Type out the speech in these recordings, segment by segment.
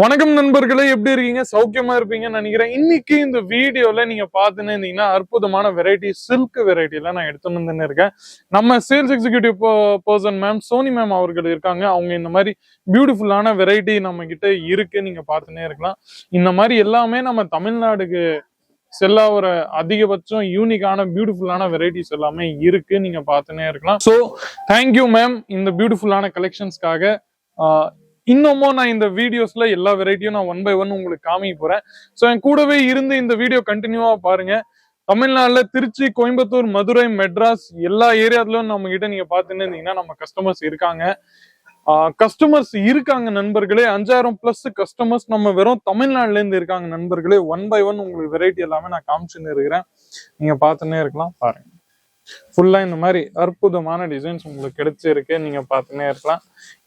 வணக்கம் நண்பர்களே, எப்படி இருக்கீங்க? சௌக்கியமா இருப்பீங்கன்னு நினைக்கிறேன். இன்னைக்கு இந்த வீடியோல நீங்க பாத்துன்னு இருந்தீங்கன்னா அற்புதமான வெரைட்டி சில்க் வெரைட்டில நான் எடுத்துன்னு வந்து இருக்கேன். நம்ம sales executive person ma'am Soni ma'am அவர்கள் இருக்காங்க. அவங்க இந்த மாதிரி பியூட்டிஃபுல்லான வெரைட்டி நம்ம கிட்ட இருக்கு, நீங்க பாத்துன்னே இருக்கலாம். இந்த மாதிரி எல்லாமே நம்ம தமிழ்நாடுக்கு செல்லா ஒரு அதிகபட்சம் யூனிக்கான பியூட்டிஃபுல்லான வெரைட்டிஸ் எல்லாமே இருக்கு, நீங்க பாத்துன்னே இருக்கலாம். ஸோ தேங்க்யூ மேம் இந்த பியூட்டிஃபுல்லான கலெக்ஷன்ஸ்க்காக. இன்னமும் நான் இந்த வீடியோஸ்ல எல்லா வெரைட்டியும் நான் 1 by 1 உங்களுக்கு காமிக்க போறேன். ஸோ என் கூடவே இருந்து இந்த வீடியோ கண்டினியூவா பாருங்க. தமிழ்நாடுல திருச்சி, கோயம்புத்தூர், மதுரை, மெட்ராஸ் எல்லா ஏரியாவிலும் நம்ம கிட்ட நீங்க பாத்துன்னு இருந்தீங்கன்னா நம்ம கஸ்டமர்ஸ் இருக்காங்க நண்பர்களே. 5000+ கஸ்டமர்ஸ் நம்ம வெறும் தமிழ்நாடுல இருந்து இருக்காங்க நண்பர்களே. 1 by 1 உங்களுக்கு வெரைட்டி எல்லாமே நான் காமிச்சுன்னு இருக்கிறேன், நீங்க பாத்துன்னே இருக்கலாம். பாருங்க, ஃபுல்லா இந்த மாதிரி அற்புதமான டிசைன்ஸ் உங்களுக்கு கிடைச்சிருக்கு, நீங்க பாத்துன்னே இருக்கலாம்.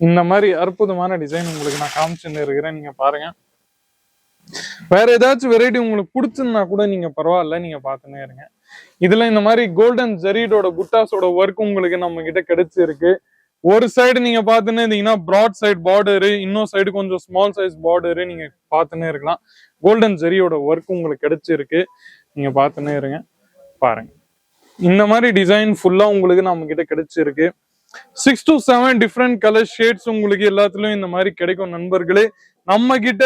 இந்த மாதிரி அற்புதமான டிசைன் உங்களுக்கு நான் காமிச்சுன்னு இருக்கிறேன், நீங்க பாருங்க. வேற ஏதாச்சும் வெரைட்டி உங்களுக்கு பிடிச்சிருந்தா கூட நீங்க பரவாயில்ல, நீங்க பாத்துன்னே இருங்க. இதுல இந்த மாதிரி கோல்டன் ஜரீடோட புட்டாஸோட ஒர்க் உங்களுக்கு நம்ம கிட்ட கிடைச்சிருக்கு. ஒரு சைடு நீங்க பாத்துன்னு இருந்தீங்கன்னா ப்ராட் சைட் பார்டரு, இன்னொரு சைடு கொஞ்சம் ஸ்மால் சைஸ் பார்டரு, நீங்க பாத்துன்னே இருக்கலாம். கோல்டன் ஜரியோட ஒர்க் உங்களுக்கு கிடைச்சிருக்கு, நீங்க பாத்துன்னே இருங்க. பாருங்க, இந்த மாதிரி டிசைன் ஃபுல்லா உங்களுக்கு நம்ம கிட்ட கிடைச்சிருக்கு. 6 to 7 டிஃப்ரெண்ட் கலர் ஷேட்ஸ் உங்களுக்கு எல்லாத்துலயும் இந்த மாதிரி கிடைக்கும் நண்பர்களே. நம்ம கிட்ட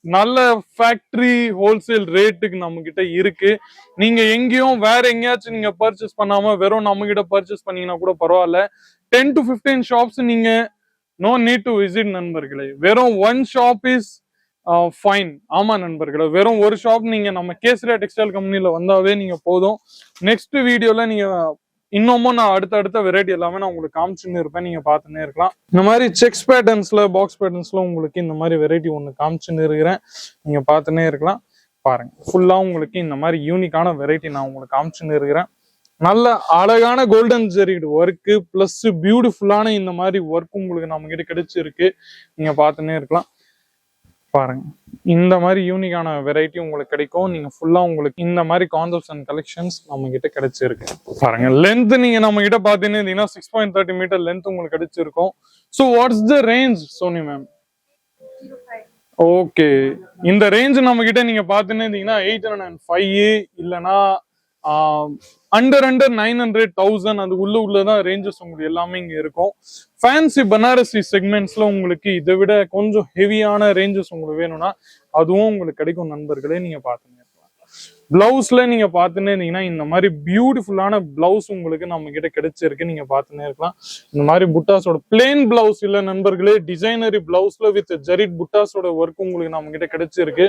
நல்ல ஃபேக்டரி ஹோல்சேல் ரேட்டுக்கு நம்ம கிட்ட இருக்கு. நீங்க எங்கேயும் வேற எங்கேயாச்சும் நீங்க பர்ச்சேஸ் பண்ணாம வெறும் நம்ம கிட்ட பர்ச்சேஸ் பண்ணீங்கன்னா கூட பரவாயில்ல. 10 to 15 ஷாப்ஸ் நீங்க நோ நீட் டு விசிட் நண்பர்களே. வெறும் 1 ஷாப் இஸ் ஃபைன். ஆமா நண்பர்களே, வெறும் ஒரு ஷாப் நீங்க நம்ம கேசரியா டெக்ஸ்டைல் கம்பெனில வந்தாவே நீங்க போதும். நெக்ஸ்ட் வீடியோல நீங்க இன்னமும் நான் அடுத்த வெரைட்டி எல்லாமே நான் உங்களுக்கு காமிச்சுன்னு இருப்பேன், நீங்க பாத்துன்னே இருக்கலாம். இந்த மாதிரி செக்ஸ் பேட்டர்ன்ஸ்ல, பாக்ஸ் பேட்டர்ன்ஸ்ல உங்களுக்கு இந்த மாதிரி வெரைட்டி ஒண்ணு காமிச்சுன்னு இருக்கிறேன், நீங்க பாத்துன்னே இருக்கலாம். பாருங்க, ஃபுல்லா உங்களுக்கு இந்த மாதிரி யூனிக்கான வெரைட்டி நான் உங்களுக்கு காமிச்சுன்னு இருக்கிறேன். நல்ல அழகான கோல்டன் ஜெரிட் ஒர்க்கு பிளஸ் பியூட்டிஃபுல்லான இந்த மாதிரி ஒர்க் உங்களுக்கு நம்ம கிட்ட கிடைச்சிருக்கு, நீங்க பாத்துன்னே இருக்கலாம். பாருங்க, இந்த மாதிரி யூனிக்கான வெரைட்டி உங்களுக்கு கிடைக்கும். நீங்க ஃபுல்லா உங்களுக்கு இந்த மாதிரி கான்செப்ட்ஸ் அண்ட் கலெக்ஷன்ஸ் நம்ம கிட்ட கிடைச்சிருக்கு. பாருங்க, லென்த் நீங்க நம்ம கிட்ட பாத்தீங்கன்னா 6.30 மீட்டர் லென்த் உங்களுக்கு கிடைச்சிருக்கும். So what's the range Soni ma'am? Okay, இந்த ரேஞ்ச் நம்ம கிட்ட நீங்க பாத்தீங்கன்னா 805 இல்லைன்னா அண்டர் 900, 1000 அது உள்ளதான் ரேஞ்சஸ் உங்களுக்கு எல்லாமே இங்க இருக்கும். ஃபேன்சி பனாரசி செக்மெண்ட்ஸ்ல உங்களுக்கு இதை விட கொஞ்சம் ஹெவியான ரேஞ்சஸ் உங்களுக்கு வேணும்னா அதுவும் உங்களுக்கு கிடைக்கும் நண்பர்களே, நீங்க பாத்துங்க. பிளவுஸ்ல நீங்க பாத்துன்னே இருந்தீங்கன்னா இந்த மாதிரி பியூட்டிஃபுல்லான பிளவுஸ் உங்களுக்கு நம்ம கிட்ட கிடைச்சிருக்கு, நீங்க பாத்துன்னே இருக்கலாம். இந்த மாதிரி புட்டாஸோட பிளேன் பிளவுஸ் இல்ல நண்பர்களே, டிசைனரி பிளவுஸ்ல வித் ஜரிட் புட்டாஸோட ஒர்க் உங்களுக்கு நம்ம கிட்ட கிடைச்சிருக்கு.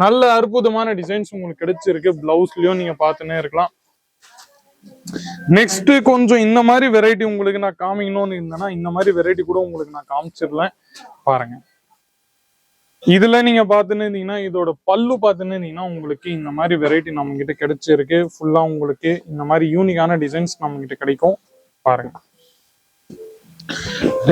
நல்ல அற்புதமான டிசைன்ஸ் உங்களுக்கு கிடைச்சிருக்கு. பிளவுஸ்லயும் நீங்க பாத்துன்னே இருக்கலாம். நெக்ஸ்ட் கொஞ்சம் இந்த மாதிரி வெரைட்டி உங்களுக்கு நான் காமிக்கணும்னு இருந்தேன்னா இந்த மாதிரி வெரைட்டி கூட உங்களுக்கு நான் காமிச்சிடலாம். பாருங்க, இதுல நீங்க பாத்துன்னு இருந்தீங்கன்னா இதோட பல்லு பாத்துன்னு இருந்தீங்கன்னா உங்களுக்கு இந்த மாதிரி வெரைட்டி நம்ம கிட்ட கிடைச்சிருக்கு. ஃபுல்லா உங்களுக்கு இந்த மாதிரி யூனிக்கான டிசைன்ஸ் நம்ம கிட்ட கிடைக்கும். பாருங்க,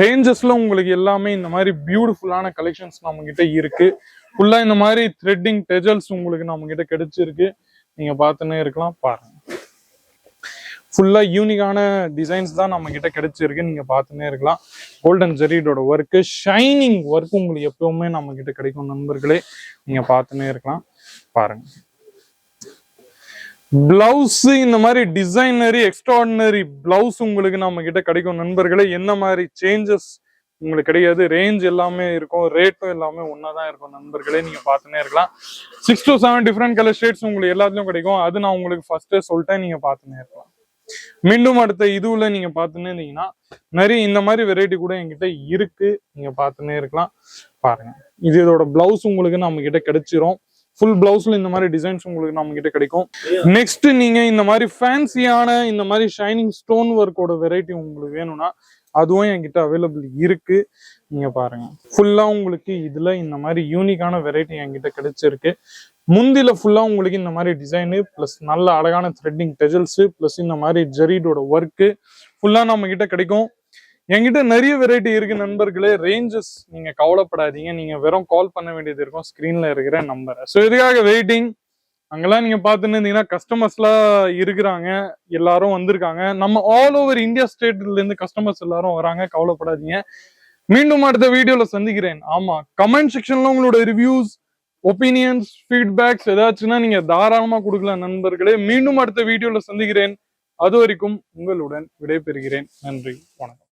ரேஞ்சஸ்ல உங்களுக்கு எல்லாமே இந்த மாதிரி பியூட்டிஃபுல்லான கலெக்ஷன்ஸ் நம்ம கிட்ட இருக்கு. ஃபுல்லா இந்த மாதிரி த்ரெட்டிங் டெஜல்ஸ் உங்களுக்கு நம்ம கிட்ட கிடைச்சிருக்கு, நீங்க பாத்துன்னே இருக்கலாம். பாருங்க, ஃபுல்லா யூனிக்கான டிசைன்ஸ் தான் நம்ம கிட்ட கிடைச்சிருக்கு, நீங்க பாத்துன்னே இருக்கலாம். கோல்டன் ஜெரிடோட ஒர்க், ஷைனிங் ஒர்க் உங்களுக்கு எப்பவுமே நம்ம கிட்ட கிடைக்கும் நண்பர்களே, நீங்க பாத்துன்னே இருக்கலாம். பாருங்க, பிளவுஸ் இந்த மாதிரி டிசைனரி எக்ஸ்ட்ராடினரி பிளவுஸ் உங்களுக்கு நம்ம கிட்ட கிடைக்கும் நண்பர்களே. என்ன மாதிரி சேஞ்சஸ் உங்களுக்கு கிடையாது, ரேஞ்ச் எல்லாமே இருக்கும், ரேட்டும் எல்லாமே ஒன்னாதான் இருக்கும் நண்பர்களே, நீங்க பாத்துன்னே இருக்கலாம். 6 to 7 டிஃப்ரெண்ட் கலர் ஷேட்ஸ் உங்களுக்கு எல்லாத்துலயும் கிடைக்கும். அது நான் உங்களுக்கு ஃபர்ஸ்டே சொல்லிட்டேன், நீங்க பாத்துன்னே இருக்கலாம். மீண்டும் அடுத்த இதுல நீங்க பாத்துன்னே இருந்தீங்கன்னா நிறைய இந்த மாதிரி வெரைட்டி கூட என்கிட்ட இருக்கு, நீங்க பாத்துன்னே இருக்கலாம். பாருங்க, இதோட பிளவுஸ் உங்களுக்கு நம்ம கிட்ட கிடைச்சிரும். ஃபுல் பிளவுஸ்ல இந்த மாதிரி டிசைன்ஸ் உங்களுக்கு நம்ம கிட்ட கிடைக்கும். நெக்ஸ்ட் நீங்க இந்த மாதிரி ஃபேன்சியான இந்த மாதிரி ஷைனிங் ஸ்டோன் ஒர்க்கோட வெரைட்டி உங்களுக்கு வேணும்னா அதுவும் என்கிட்ட அவைலபிள் இருக்கு, நீங்க பாருங்க. ஃபுல்லா உங்களுக்கு இதுல இந்த மாதிரி யூனிக்கான வெரைட்டி என்கிட்ட கிடைச்சிருக்கு. முந்தில ஃபுல்லா உங்களுக்கு இந்த மாதிரி டிசைனு பிளஸ் நல்ல அழகான த்ரெட்டிங் டெஜல்ஸ் பிளஸ் இந்த மாதிரி ஜெரிடோட ஒர்க்கு ஃபுல்லா நம்ம கிட்ட கிடைக்கும். என்கிட்ட நிறைய வெரைட்டி இருக்கு நண்பர்களே. ரேஞ்சஸ் நீங்க கவலைப்படாதீங்க, நீங்க வெறும் கால் பண்ண வேண்டியது இருக்கும் ஸ்கிரீன்ல இருக்கிற நம்பரை. ஸோ இதுக்காக வெயிட்டிங். அங்கெல்லாம் நீங்க பாத்துன்னு இருந்தீங்கன்னா கஸ்டமர்ஸ் எல்லாம் இருக்கிறாங்க, எல்லாரும் வந்திருக்காங்க. நம்ம ஆல் ஓவர் இந்தியா ஸ்டேட்ல இருந்து கஸ்டமர்ஸ் எல்லாரும் வராங்க, கவலைப்படாதீங்க. மீண்டும் அடுத்த வீடியோல சந்திக்கிறேன். ஆமா, கமெண்ட் செக்ஷன்ல உங்களோட ரிவ்யூஸ், ஒப்பீனியன்ஸ், ஃபீட்பேக்ஸ் ஏதாச்சுன்னா நீங்க தாராளமா கொடுக்கலாம் நண்பர்களே. மீண்டும் அடுத்த வீடியோல சந்திக்கிறேன். அது வரைக்கும் உங்களுடன் விடைபெறுகிறேன். நன்றி, வணக்கம்.